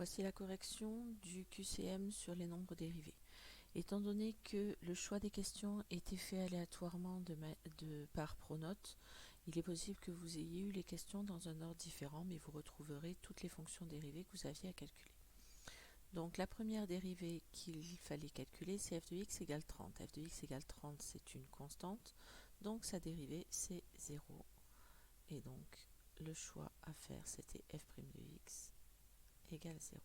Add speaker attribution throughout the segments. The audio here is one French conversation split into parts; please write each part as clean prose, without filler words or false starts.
Speaker 1: Voici la correction du QCM sur les nombres dérivés. Étant donné que le choix des questions était fait aléatoirement par Pronote, il est possible que vous ayez eu les questions dans un ordre différent, mais vous retrouverez toutes les fonctions dérivées que vous aviez à calculer. Donc la première dérivée qu'il fallait calculer, c'est f de x égale 30. f de x égale 30, c'est une constante, donc sa dérivée, c'est 0. Et donc le choix à faire, c'était f' de x égale 0.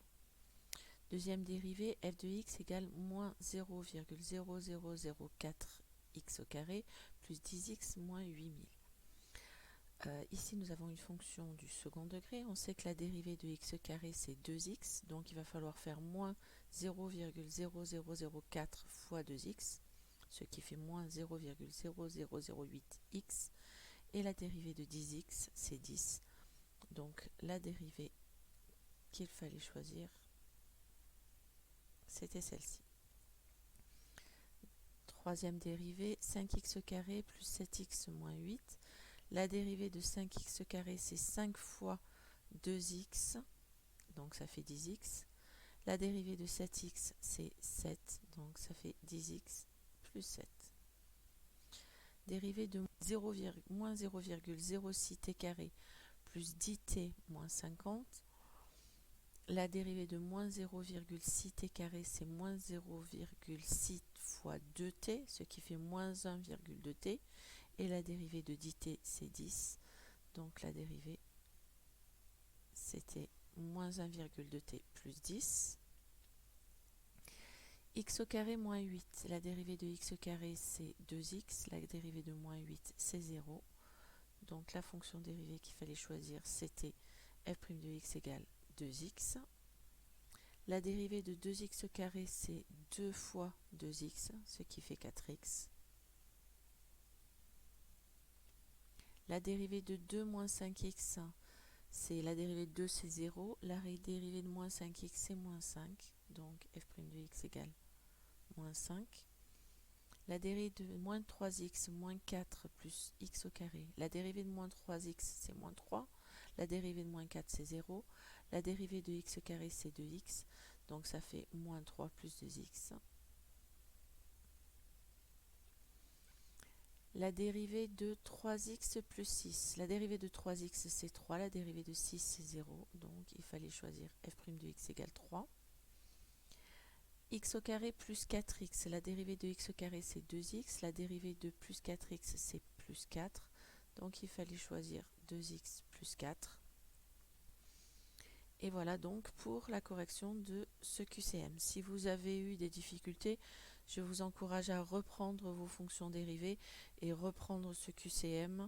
Speaker 1: Deuxième dérivée, f de x égale moins 0,0004 x au carré plus 10x moins 8000. Ici, nous avons une fonction du second degré. On sait que la dérivée de x carré, c'est 2x. Donc, il va falloir faire moins 0,0004 fois 2x, ce qui fait moins 0,0008x. Et la dérivée de 10x, c'est 10. Donc, la dérivée qu'il fallait choisir, c'était celle-ci. Troisième dérivée, 5x carré plus 7x moins 8. La dérivée de 5x carré, c'est 5 fois 2x, donc ça fait 10x. La dérivée de 7x, c'est 7, donc ça fait 10x plus 7. Dérivée de moins 0,06t carré plus 10t moins 50. La dérivée de moins 0,6t carré, c'est moins 0,6 fois 2t, ce qui fait moins 1,2t. Et la dérivée de 10t, c'est 10. Donc la dérivée, c'était moins 1,2t plus 10. X au carré moins 8. La dérivée de x au carré, c'est 2x. La dérivée de moins 8, c'est 0. Donc la fonction dérivée qu'il fallait choisir, c'était f' de x égale 2x. La dérivée de 2x au carré, c'est 2 fois 2x, ce qui fait 4x. La dérivée de 2 moins 5x, c'est la dérivée de 2, c'est 0. La dérivée de moins 5x, c'est moins 5. Donc f' de x égale moins 5. La dérivée de moins 3x moins 4 plus x au carré. La dérivée de moins 3x, c'est moins 3. La dérivée de moins 4, c'est 0. La dérivée de x au carré, c'est 2x. Donc ça fait moins 3 plus 2x. La dérivée de 3x plus 6. La dérivée de 3x, c'est 3. La dérivée de 6, c'est 0. Donc, il fallait choisir f' de x égale 3. X au carré plus 4x. La dérivée de x au carré, c'est 2x. La dérivée de plus 4x, c'est plus 4. Donc, il fallait choisir 2x plus 4. Et voilà donc pour la correction de ce QCM. Si vous avez eu des difficultés, je vous encourage à reprendre vos fonctions dérivées et reprendre ce QCM